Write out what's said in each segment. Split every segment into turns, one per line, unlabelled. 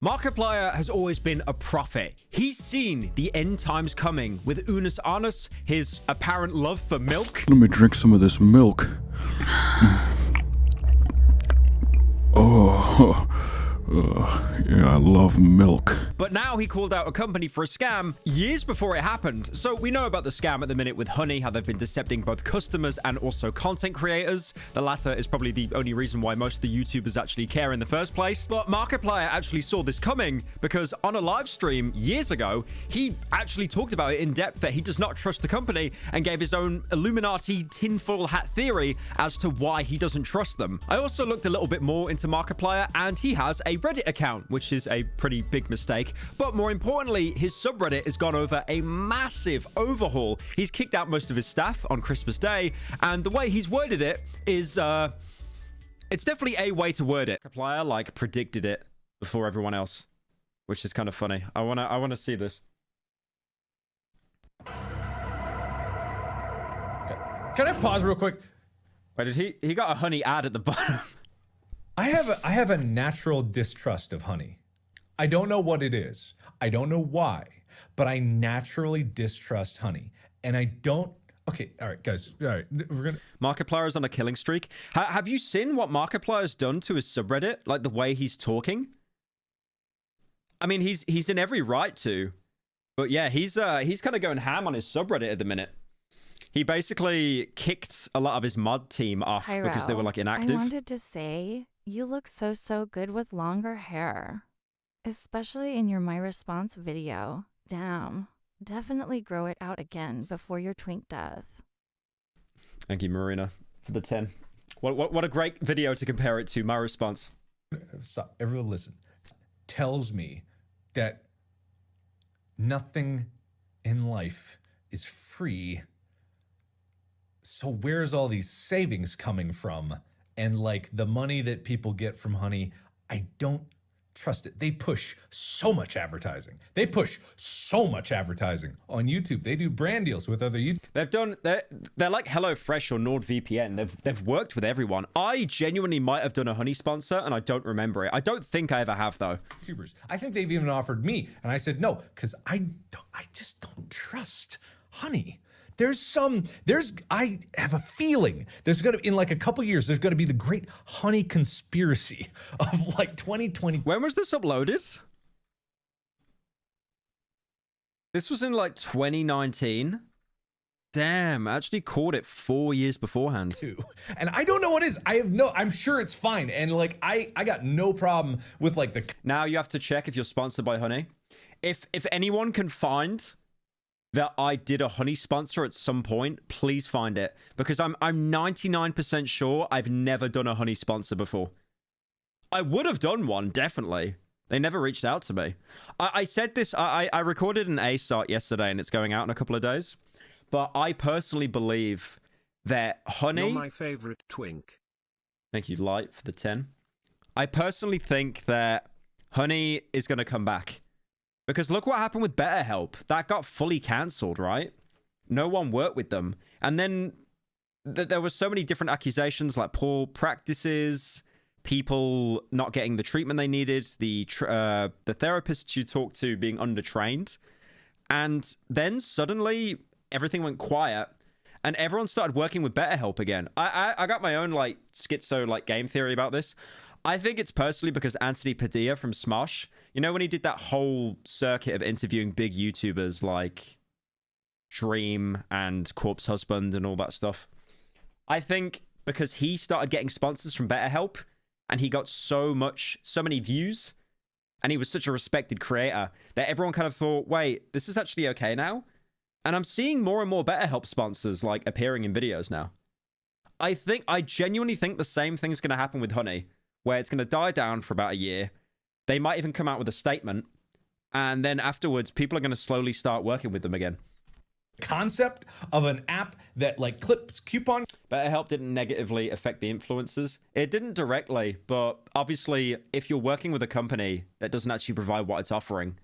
Markiplier has always been a prophet. He's seen the end times coming with Unus Annus, his apparent love for milk.
Let me drink some of this milk. Yeah, I love milk.
But now he called out a company for a scam years before it happened. So we know about the scam at the minute with Honey, how they've been decepting both customers and also content creators. The latter is probably the only reason why most of the YouTubers actually care in the first place. But Markiplier actually saw this coming because on a live stream years ago, he actually talked about it in depth that he does not trust the company and gave his own Illuminati tinfoil hat theory as to why he doesn't trust them. I also looked a little bit more into Markiplier and he has a Reddit account, which is a pretty big mistake. But more importantly, his subreddit has gone over a massive overhaul. He's kicked out most of his staff on Christmas Day, and the way he's worded it is, it's definitely a way to word it. Markiplier, like, predicted it before everyone else, which is kind of funny. I wanna see this.
Can I pause real quick?
Wait, did he got a Honey ad at the bottom?
I have a natural distrust of Honey. I don't know what it is. I don't know why, but I naturally distrust Honey. And I don't... Okay, all right, guys. All right, we're gonna...
Markiplier is on a killing streak. Have you seen what Markiplier's done to his subreddit? Like, the way he's talking? I mean, he's in every right to. But yeah, he's kind of going ham on his subreddit at the minute. He basically kicked a lot of his mod team off because they were, like, inactive.
I wanted to say... You look so good with longer hair, especially in your My Response video. Damn, definitely grow it out again before your twink death.
Thank you, Marina, for the 10. What a great video to compare it to. My Response.
Stop. Everyone listen. Tells me that nothing in life is free. So where's all these savings coming from? And like the money that people get from Honey, I don't trust it. They push so much advertising. They push so much advertising on YouTube. They do brand deals with other YouTubers.
They're like HelloFresh or NordVPN. They've worked with everyone. I genuinely might have done a Honey sponsor and I don't remember it. I don't think I ever have though.
YouTubers. I think they've even offered me, and I said no because I just don't trust Honey. I have a feeling there's gonna, in like a couple years, there's gonna be the great Honey conspiracy of like 2020.
When was this uploaded? This was in like 2019. Damn, I actually caught it 4 years beforehand.
And I don't know what it is. I'm sure it's fine. And like, I got no problem with like the...
Now you have to check if you're sponsored by Honey. If anyone can find that I did a Honey sponsor at some point, please find it. Because I'm 99% sure I've never done a Honey sponsor before. I would have done one, definitely. They never reached out to me. I said this, I recorded an ASAT yesterday and it's going out in a couple of days. But I personally believe that Honey...
You're my favorite twink.
Thank you, Light, for the 10. I personally think that Honey is going to come back. Because look what happened with BetterHelp. That got fully cancelled, right? No one worked with them. And then there were so many different accusations, like poor practices, people not getting the treatment they needed, the therapists you talked to being undertrained. And then suddenly everything went quiet and everyone started working with BetterHelp again. I got my own like schizo like game theory about this. I think it's personally because Anthony Padilla from Smosh, you know, when he did that whole circuit of interviewing big YouTubers like Dream and Corpse Husband and all that stuff. I think because he started getting sponsors from BetterHelp and he got so many views and he was such a respected creator that everyone kind of thought, wait, this is actually okay now? And I'm seeing more and more BetterHelp sponsors like appearing in videos now. I genuinely think the same thing's going to happen with Honey, where it's going to die down for about a year. They might even come out with a statement. And then afterwards, people are going to slowly start working with them again.
Concept of an app that like clips coupon.
BetterHelp didn't negatively affect the influencers. It didn't directly, but obviously, if you're working with a company that doesn't actually provide what it's offering,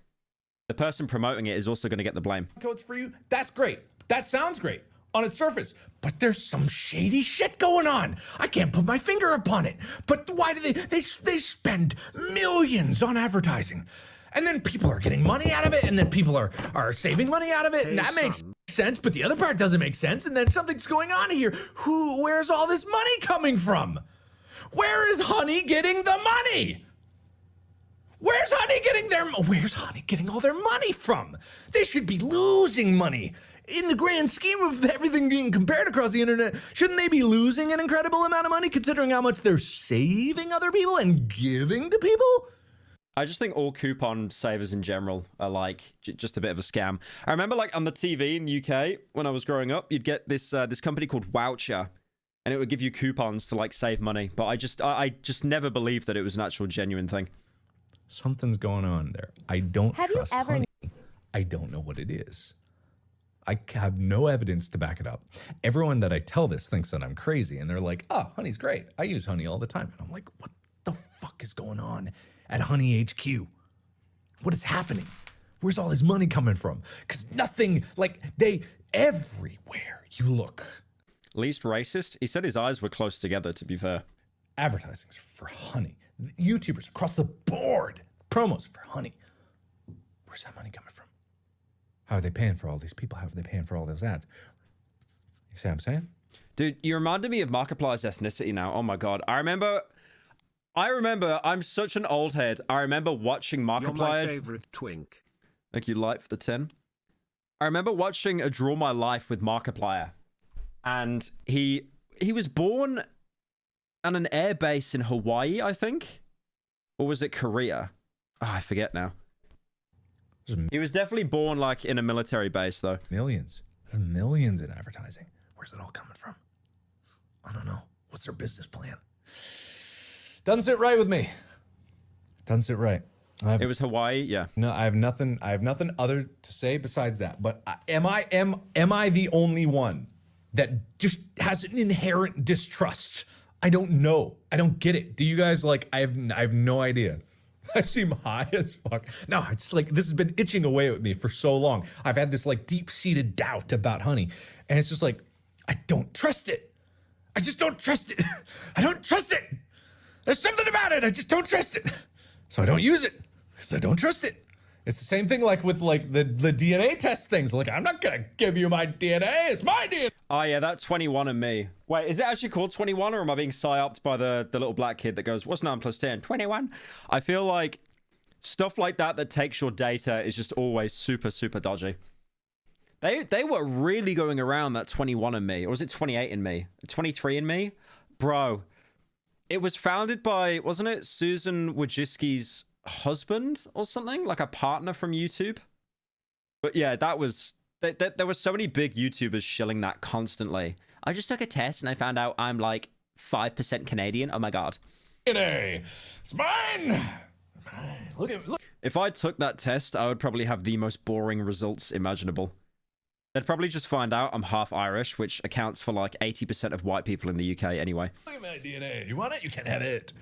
the person promoting it is also going to get the blame.
Codes for you. That's great. That sounds great. on its surface, but there's some shady shit going on. I can't put my finger upon it. But why do they spend millions on advertising? And then people are getting money out of it, and then people are saving money out of it, and that makes sense, but the other part doesn't make sense, and then something's going on here. Where's all this money coming from? Where is Honey getting the money? Where's Honey getting all their money from? They should be losing money. In the grand scheme of everything being compared across the internet, shouldn't they be losing an incredible amount of money considering how much they're saving other people and giving to people?
I just think all coupon savers in general are like just a bit of a scam. I remember like on the TV in UK when I was growing up, you'd get this this company called Voucher, and it would give you coupons to like save money. But I just never believed that it was an actual genuine thing.
Something's going on there. I don't trust Honey. I don't know what it is. I have no evidence to back it up. Everyone that I tell this thinks that I'm crazy, and they're like, "Oh, Honey's great. I use Honey all the time." And I'm like, "What the fuck is going on at Honey HQ? What is happening? Where's all this money coming from?" Because nothing, like, everywhere you look.
Least racist? He said his eyes were close together, to be fair.
Advertising for Honey. YouTubers across the board. Promos for Honey. Where's that money coming from? How are they paying for all these people? How are they paying for all those ads? You see what I'm saying?
Dude, you reminded me of Markiplier's ethnicity now. Oh my god. I remember, I'm such an old head. I remember watching Markiplier.
You're my favorite twink.
Thank you, Light, for the 10. I remember watching A Draw My Life with Markiplier. And he was born on an air base in Hawaii, I think. Or was it Korea? Oh, I forget now. He was definitely born like in a military base, though.
Millions. There's millions in advertising. Where's it all coming from? I don't know. What's their business plan? Doesn't sit right with me. Doesn't sit right.
It was Hawaii, yeah.
No, I have nothing other to say besides that. But am I the only one that just has an inherent distrust? I don't know. I don't get it. Do you guys like? I have no idea. I seem high as fuck. No, it's like this has been itching away at me for so long. I've had this like deep-seated doubt about Honey, and it's just like I don't trust it. I just don't trust it. I don't trust it. There's something about it. I just don't trust it. So I don't use it because I don't trust it. It's the same thing like with like the DNA test things. Like, I'm not gonna give you my DNA. It's my DNA.
Oh yeah, that 21andMe. Wait, is it actually called 21, or am I being psyoped by the little black kid that goes, what's 9 plus 10? 21? I feel like stuff like that takes your data is just always super, super dodgy. They were really going around that 21andMe, or was it 28andMe? 23andMe? Bro, it was founded by, wasn't it Susan Wojcicki's husband or something? Like a partner from YouTube? But yeah, that was... There were so many big YouTubers shilling that constantly. I just took a test and I found out I'm like 5% Canadian. Oh my god.
DNA. It's mine. Look.
If I took that test, I would probably have the most boring results imaginable. They'd probably just find out I'm half Irish, which accounts for like 80% of white people in the UK anyway.
Look at my DNA. You want it? You can have it.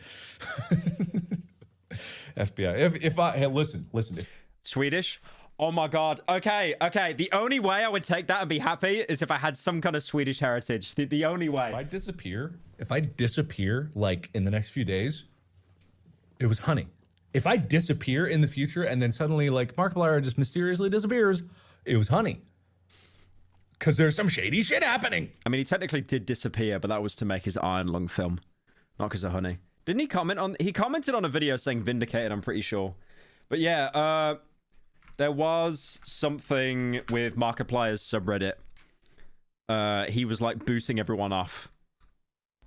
FBI. If I... Hey, listen.
Swedish? Oh my god. Okay. The only way I would take that and be happy is if I had some kind of Swedish heritage. The only way.
If I disappear, like, in the next few days, it was Honey. If I disappear in the future and then suddenly, like, Markiplier just mysteriously disappears, it was Honey. Because there's some shady shit happening.
I mean, he technically did disappear, but that was to make his Iron Lung film. Not because of Honey. Didn't he comment on... He commented on a video saying Vindicated, I'm pretty sure. But yeah, there was something with Markiplier's subreddit. He was like booting everyone off.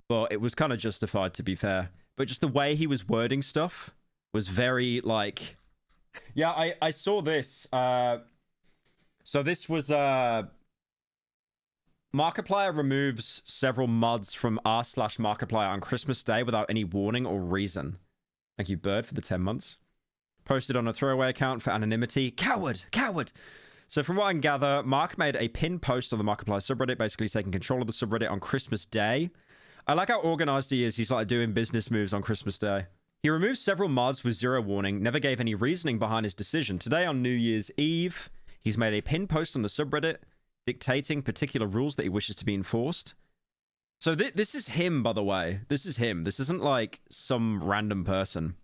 But it was kind of justified, to be fair. But just the way he was wording stuff was very like... Yeah, I saw this. So this was... Markiplier removes several mods from r/Markiplier on Christmas Day without any warning or reason. Thank you, Bird, for the 10 months. Posted on a throwaway account for anonymity. Coward! So from what I can gather, Mark made a pinned post on the Markiplier subreddit, basically taking control of the subreddit on Christmas Day. I like how organized he is. He's like doing business moves on Christmas Day. He removed several mods with zero warning, never gave any reasoning behind his decision. Today on New Year's Eve, he's made a pinned post on the subreddit, dictating particular rules that he wishes to be enforced. So this is him, by the way. This is him. This isn't like some random person.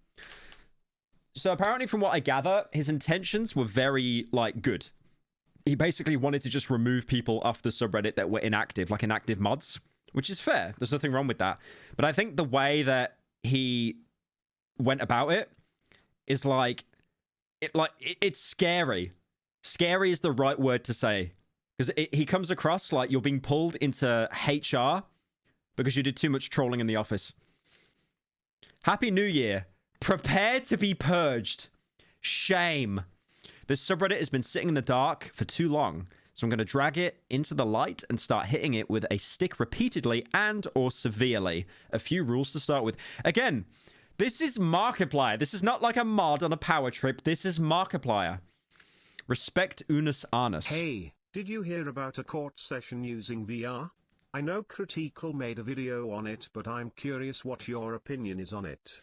So apparently, from what I gather, his intentions were very, like, good. He basically wanted to just remove people off the subreddit that were inactive, like inactive mods, which is fair. There's nothing wrong with that. But I think the way that he went about it is it's scary. Scary is the right word to say. Because he comes across like you're being pulled into HR because you did too much trolling in the office. Happy New Year. Prepare to be purged. Shame. This subreddit has been sitting in the dark for too long, so I'm going to drag it into the light and start hitting it with a stick repeatedly and or severely. A few rules to start with. Again, this is Markiplier. This is not like a mod on a power trip. This is Markiplier. Respect unus annus.
Hey, did you hear about a court session using VR? I know Critical made a video on it, but I'm curious what your opinion is on it.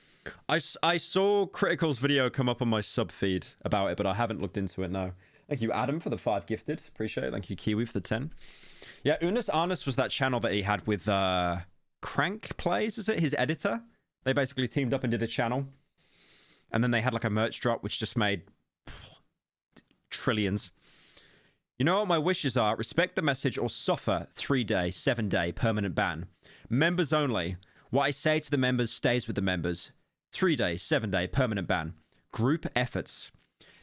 I saw Critical's video come up on my sub feed about it, but I haven't looked into it, no. Thank you, Adam, for the 5 gifted. Appreciate it. Thank you, Kiwi, for the 10. Yeah, Unus Arnus was that channel that he had with Crank Plays, is it? His editor. They basically teamed up and did a channel. And then they had like a merch drop, which just made trillions. You know what my wishes are? Respect the message or suffer 3-day, 7-day permanent ban. Members only. What I say to the members stays with the members. 3-day, 7-day permanent ban. Group efforts.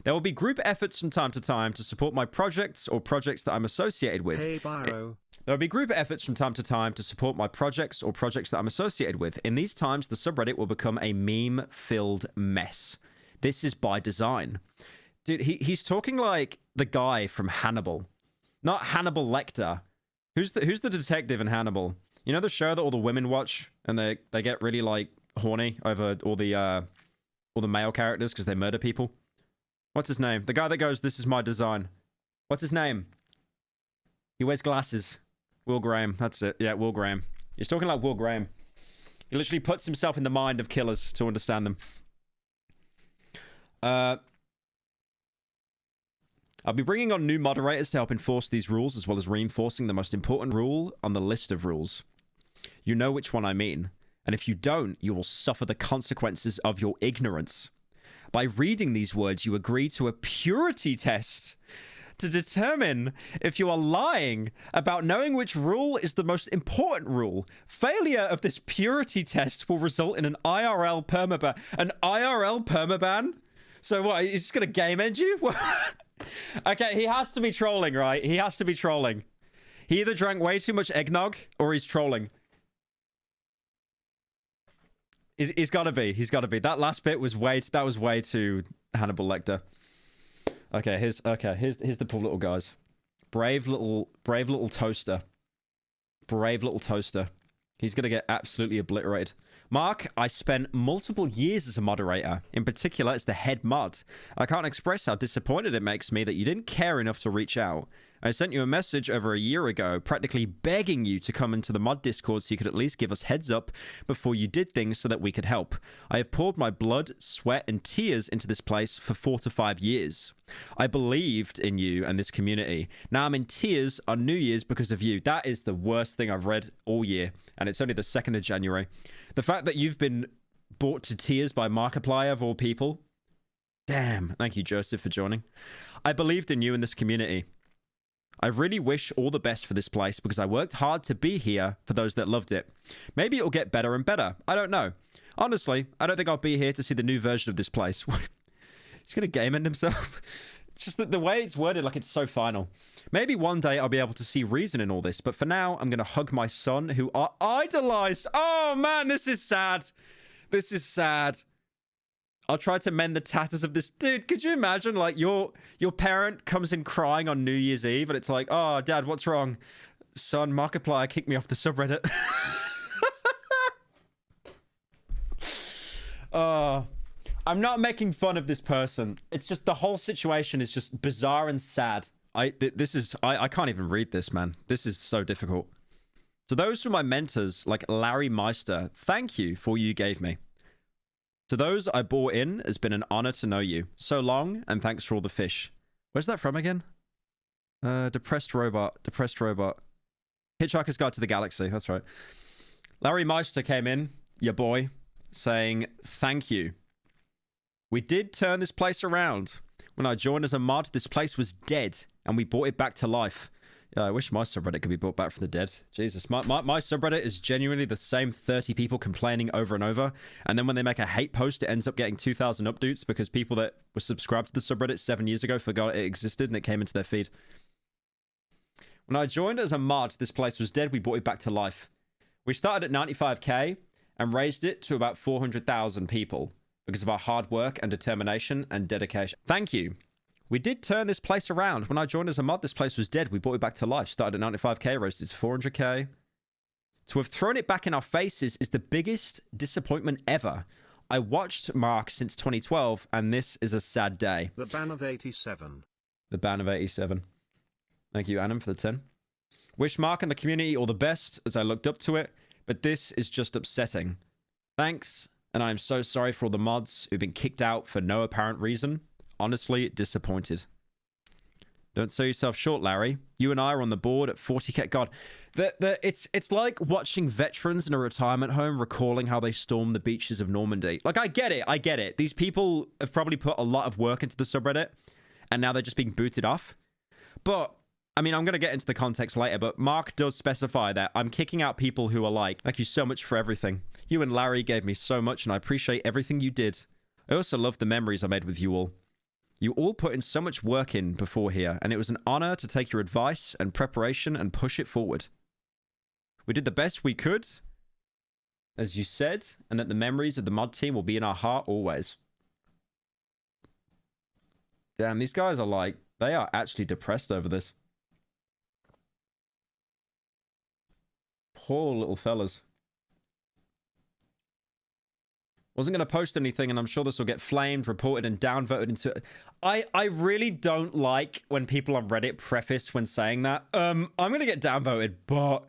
There will be group efforts from time to time to support my projects or projects that I'm associated with.
Hey, Byro.
There will be group efforts from time to time to support my projects or projects that I'm associated with. In these times, the subreddit will become a meme-filled mess. This is by design. Dude, he's talking like the guy from Hannibal. Not Hannibal Lecter. Who's the detective in Hannibal? You know the show that all the women watch and they get really like horny over all the male characters because they murder people? What's his name? The guy that goes, "This is my design." What's his name? He wears glasses. Will Graham. That's it. Yeah, Will Graham. He's talking like Will Graham. He literally puts himself in the mind of killers to understand them. I'll be bringing on new moderators to help enforce these rules, as well as reinforcing the most important rule on the list of rules. You know which one I mean. And if you don't, you will suffer the consequences of your ignorance. By reading these words, you agree to a purity test to determine if you are lying about knowing which rule is the most important rule. Failure of this purity test will result in an IRL permaban. An IRL permaban? So what, he's just going to game end you? Okay, he has to be trolling, right? He has to be trolling. He either drank way too much eggnog or he's trolling. He's got to be. He's got to be. That last bit was way too Hannibal Lecter. Okay, here's the poor little guys. Brave little toaster. Brave little toaster. He's going to get absolutely obliterated. Mark, I spent multiple years as a moderator. In particular, as the head mod. I can't express how disappointed it makes me that you didn't care enough to reach out. I sent you a message over a year ago, practically begging you to come into the mod Discord so you could at least give us heads up before you did things so that we could help. I have poured my blood, sweat, and tears into this place for 4 to 5 years. I believed in you and this community. Now I'm in tears on New Year's because of you. That is the worst thing I've read all year, and it's only the 2nd of January. The fact that you've been brought to tears by Markiplier of all people. Damn. Thank you, Joseph, for joining. I believed in you and this community. I really wish all the best for this place because I worked hard to be here for those that loved it. Maybe it'll get better and better. I don't know. Honestly, I don't think I'll be here to see the new version of this place. He's going to game end himself. It's just that the way it's worded, like it's so final. Maybe one day I'll be able to see reason in all this, but for now, I'm going to hug my son who are idolized. Oh man, this is sad. This is sad. I'll try to mend the tatters of this. Dude, could you imagine, like, your parent comes in crying on New Year's Eve, and it's like, "Oh, Dad, what's wrong? Son, Markiplier kicked me off the subreddit." I'm not making fun of this person. It's just the whole situation is just bizarre and sad. I can't even read this, man. This is so difficult. To those who are my mentors, like Larry Meister, thank you for all you gave me. To those I bore in, it's been an honor to know you. So long, and thanks for all the fish. Where's that from again? Depressed robot. Depressed robot. Hitchhiker's Guide to the Galaxy. That's right. Larry Meister came in, your boy, saying, thank you. We did turn this place around. When I joined as a mod, this place was dead, and we brought it back to life. Yeah, I wish my subreddit could be brought back from the dead. Jesus, my subreddit is genuinely the same 30 people complaining over and over, and then when they make a hate post, it ends up getting 2,000 updates because people that were subscribed to the subreddit 7 years ago forgot it existed, and it came into their feed. When I joined as a mod, this place was dead. We brought it back to life. We started at 95k and raised it to about 400,000 people because of our hard work and determination and dedication. Thank you. We did turn this place around. When I joined as a mod, this place was dead. We brought it back to life. Started at 95k, raised it to 400k. To have thrown it back in our faces is the biggest disappointment ever. I watched Mark since 2012, and this is a sad day.
The ban of 87.
The ban of 87. Thank you, Adam, for the 10. Wish Mark and the community all the best as I looked up to it, but this is just upsetting. Thanks, and I am so sorry for all the mods who've been kicked out for no apparent reason. Honestly, disappointed. Don't sell yourself short, Larry. You and I are on the board at 40k. God, it's like watching veterans in a retirement home recalling how they stormed the beaches of Normandy. Like, I get it. These people have probably put a lot of work into the subreddit, and now they're just being booted off. But I mean, I'm going to get into the context later, but Mark does specify that I'm kicking out people who are like, thank you so much for everything. You and Larry gave me so much, and I appreciate everything you did. I also love the memories I made with you all. You all put in so much work in before here, and it was an honor to take your advice and preparation and push it forward. We did the best we could, as you said, and that the memories of the mod team will be in our heart always. Damn, these guys are like, they are actually depressed over this. Poor little fellas. Wasn't going to post anything, and I'm sure this will get flamed, reported, and downvoted into... I really don't like when people on Reddit preface when saying that. I'm going to get downvoted, but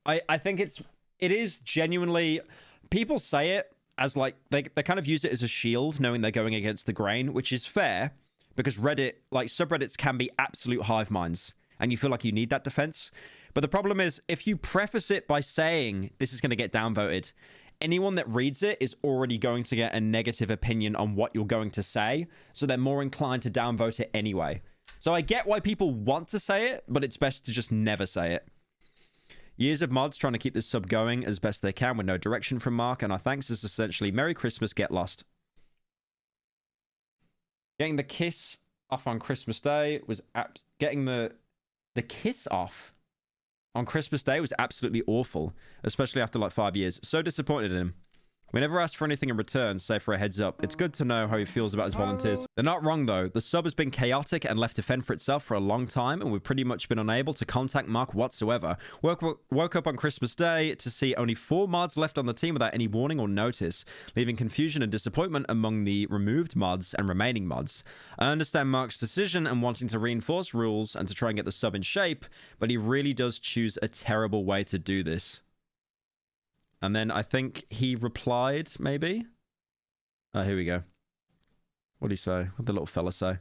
I think it is genuinely... People say it as like... They kind of use it as a shield, knowing they're going against the grain, which is fair, because Reddit, like subreddits, can be absolute hive minds, and you feel like you need that defense. But the problem is, if you preface it by saying this is going to get downvoted, anyone that reads it is already going to get a negative opinion on what you're going to say, so they're more inclined to downvote it anyway. So I get why people want to say it, but it's best to just never say it. Years of mods trying to keep this sub going as best they can with no direction from Mark, and our thanks is essentially Merry Christmas, get lost. Getting the kiss off on Christmas Day was... Getting the kiss off on Christmas Day was absolutely awful, especially after like 5 years. So disappointed in him. We never asked for anything in return, save for a heads up. It's good to know how he feels about his volunteers. They're not wrong though. The sub has been chaotic and left to fend for itself for a long time, and we've pretty much been unable to contact Mark whatsoever. Woke up on Christmas Day to see only 4 mods left on the team without any warning or notice, leaving confusion and disappointment among the removed mods and remaining mods. I understand Mark's decision and wanting to reinforce rules and to try and get the sub in shape, but he really does choose a terrible way to do this. And then I think he replied, maybe? Oh, here we go. What did he say? What did the little fella say?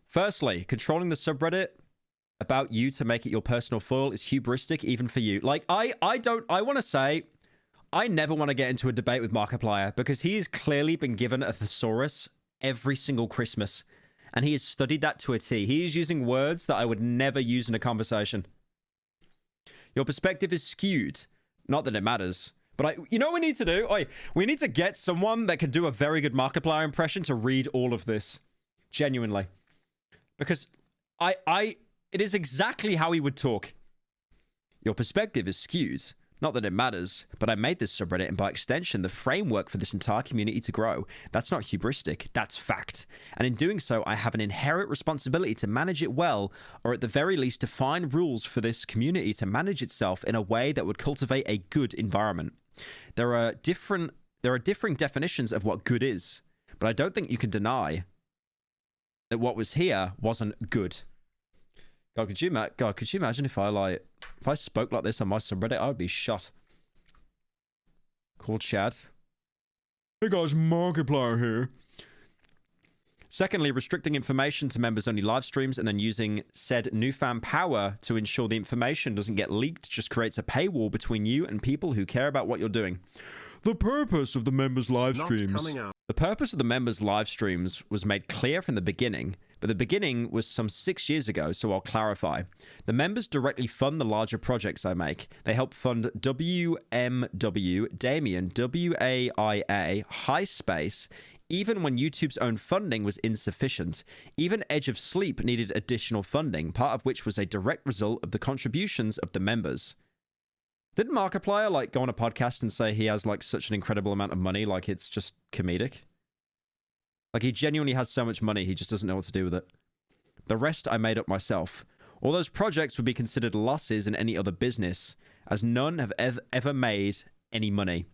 Firstly, controlling the subreddit about you to make it your personal foil is hubristic even for you. Like, I want to say, I never want to get into a debate with Markiplier because he has clearly been given a thesaurus every single Christmas. And he has studied that to a T. He is using words that I would never use in a conversation. Your perspective is skewed. Not that it matters. But you know what we need to do? We need to get someone that can do a very good Markiplier impression to read all of this. Genuinely. Because it is exactly how he would talk. Your perspective is skewed. Not that it matters, but I made this subreddit and by extension the framework for this entire community to grow. That's not hubristic, that's fact. And in doing so, I have an inherent responsibility to manage it well, or at the very least define rules for this community to manage itself in a way that would cultivate a good environment. There are differing definitions of what good is, but I don't think you can deny that what was here wasn't good. God, could you imagine if I spoke like this on my subreddit? I would be shot. Call Chad. Hey guys, Markiplier here. Secondly, restricting information to members-only live streams and then using said newfound power to ensure the information doesn't get leaked just creates a paywall between you and people who care about what you're doing. The purpose of the members' live streams. The purpose of the members' live streams was made clear from the beginning, but the beginning was some 6 years ago, so I'll clarify. The members directly fund the larger projects I make. They help fund WMW, Damien, WAIA, High Space, even when YouTube's own funding was insufficient. Even Edge of Sleep needed additional funding, part of which was a direct result of the contributions of the members. Didn't Markiplier, like, go on a podcast and say he has, like, such an incredible amount of money, like, it's just comedic? Like, he genuinely has so much money, he just doesn't know what to do with it. The rest I made up myself. All those projects would be considered losses in any other business, as none have ever made any money.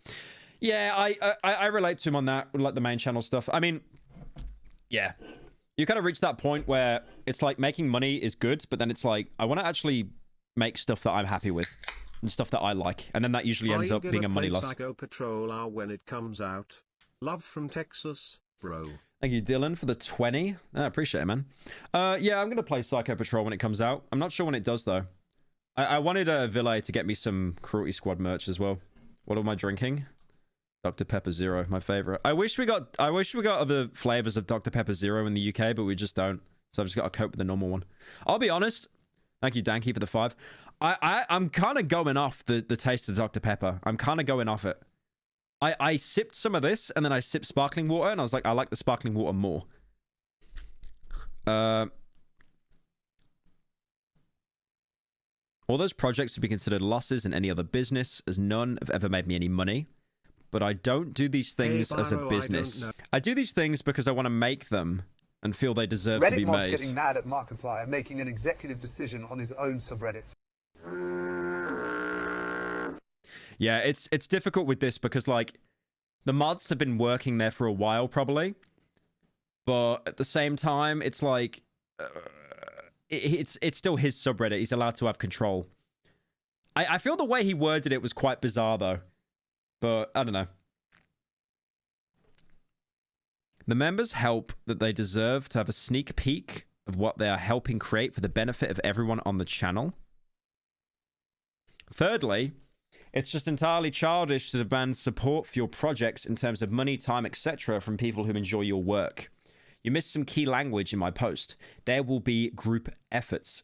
Yeah, I relate to him on that, with, like, the main channel stuff. I mean, yeah. You kind of reach that point where it's like making money is good, but then it's like, I want to actually make stuff that I'm happy with and stuff that I like. And then that usually ends up being a money loss.
Psycho Patrol R when it comes out? Love from Texas, bro.
Thank you, Dylan, for the 20. I appreciate it, man. Yeah, I'm going to play Psycho Patrol when it comes out. I'm not sure when it does, though. I wanted Ville to get me some Cruelty Squad merch as well. What am I drinking? Dr. Pepper Zero, my favorite. I wish we got other flavors of Dr. Pepper Zero in the UK, but we just don't. So I've just got to cope with the normal one. I'll be honest. Thank you, Danky, for the 5. I'm kind of going off the taste of Dr. Pepper. I'm kind of going off it. I sipped some of this, and then I sipped sparkling water, and I was like, I like the sparkling water more. All those projects would be considered losses in any other business, as none have ever made me any money. But I don't do these things as a business. I do these things because I want to make them and feel they deserve to be made.
Getting mad at Markiplier, making an executive decision on his own subreddit.
Yeah, it's difficult with this because, like, the mods have been working there for a while, probably. But at the same time, it's like, it's still his subreddit. He's allowed to have control. I feel the way he worded it was quite bizarre, though. But I don't know. The members help that they deserve to have a sneak peek of what they are helping create for the benefit of everyone on the channel. Thirdly, it's just entirely childish to demand support for your projects in terms of money, time, etc. from people who enjoy your work. You missed some key language in my post. There will be group efforts.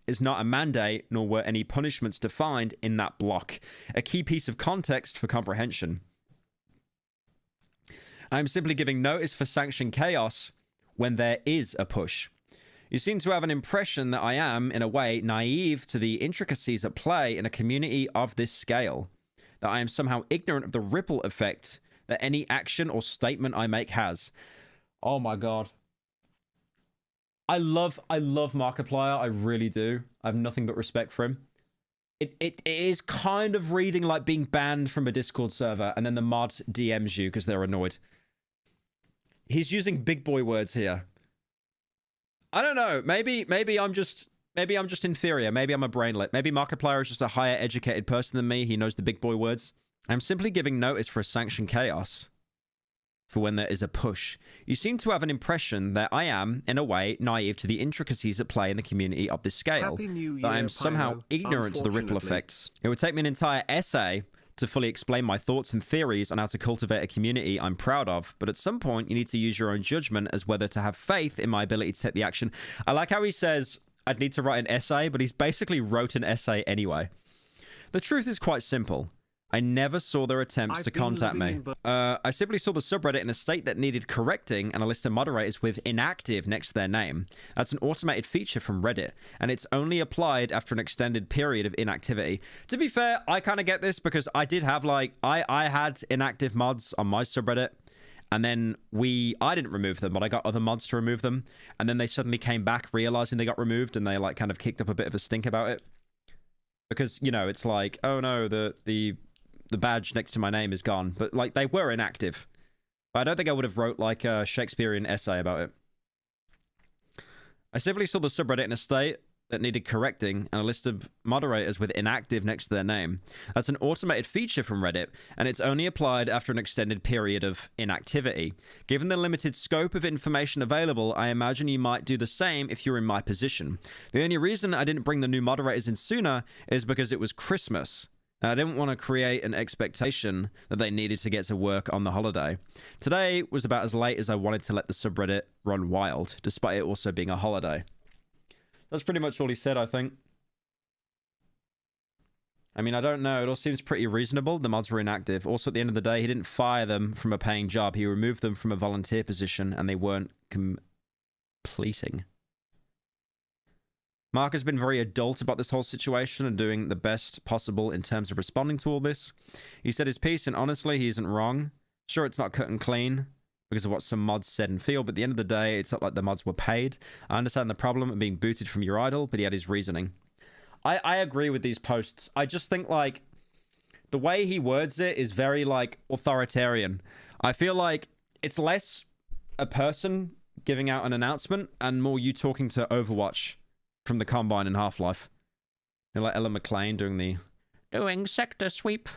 Is not a mandate, nor were any punishments defined in that block. A key piece of context for comprehension. I am simply giving notice for sanctioned chaos when there is a push. You seem to have an impression that I am, in a way, naive to the intricacies at play in a community of this scale. That I am somehow ignorant of the ripple effect that any action or statement I make has. Oh my god. I love Markiplier, I really do. I have nothing but respect for him. It is kind of reading like being banned from a Discord server and then the mod DMs you because they're annoyed. He's using big boy words here. I don't know. Maybe I'm just inferior. Maybe I'm a brainlet. Maybe Markiplier is just a higher educated person than me. He knows the big boy words. I'm simply giving notice for a sanctioned chaos. For when there is a push. You seem to have an impression that I am, in a way, naive to the intricacies at play in the community of this scale. That I am somehow ignorant to the ripple effects. It would take me an entire essay to fully explain my thoughts and theories on how to cultivate a community I'm proud of, but at some point you need to use your own judgment as whether to have faith in my ability to take the action. I like how he says, I'd need to write an essay, but he's basically wrote an essay anyway. The truth is quite simple. I never saw their attempts to contact me. I simply saw the subreddit in a state that needed correcting and a list of moderators with inactive next to their name. That's an automated feature from Reddit, and it's only applied after an extended period of inactivity. To be fair, I kind of get this because I did have, like, I had inactive mods on my subreddit, and then I didn't remove them, but I got other mods to remove them, and then they suddenly came back realizing they got removed, and they, like, kind of kicked up a bit of a stink about it. Because, you know, it's like, oh no, the badge next to my name is gone. But, like, they were inactive. But I don't think I would have wrote, like, a Shakespearean essay about it. I simply saw the subreddit in a state that needed correcting and a list of moderators with inactive next to their name. That's an automated feature from Reddit, and it's only applied after an extended period of inactivity. Given the limited scope of information available, I imagine you might do the same if you're in my position. The only reason I didn't bring the new moderators in sooner is because it was Christmas. And I didn't want to create an expectation that they needed to get to work on the holiday. Today was about as late as I wanted to let the subreddit run wild, despite it also being a holiday. That's pretty much all he said, I think. I mean, I don't know. It all seems pretty reasonable. The mods were inactive. Also, at the end of the day, he didn't fire them from a paying job. He removed them from a volunteer position, and they weren't completing. Mark has been very adult about this whole situation and doing the best possible in terms of responding to all this. He said his piece, and honestly, he isn't wrong. Sure, it's not cut and clean because of what some mods said and feel, but at the end of the day, it's not like the mods were paid. I understand the problem of being booted from your idol, but he had his reasoning. I agree with these posts. I just think, like, the way he words it is very, like, authoritarian. I feel like it's less a person giving out an announcement and more you talking to Overwatch from the Combine in Half-Life. You know, like Ella McLean doing sector sweep.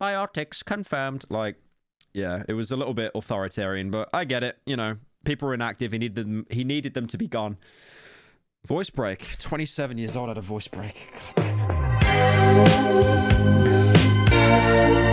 Biotics confirmed. Like, yeah, it was a little bit authoritarian, but I get it. You know, people were inactive. He needed them to be gone. Voice break. 27 years old had a voice break. God damn it.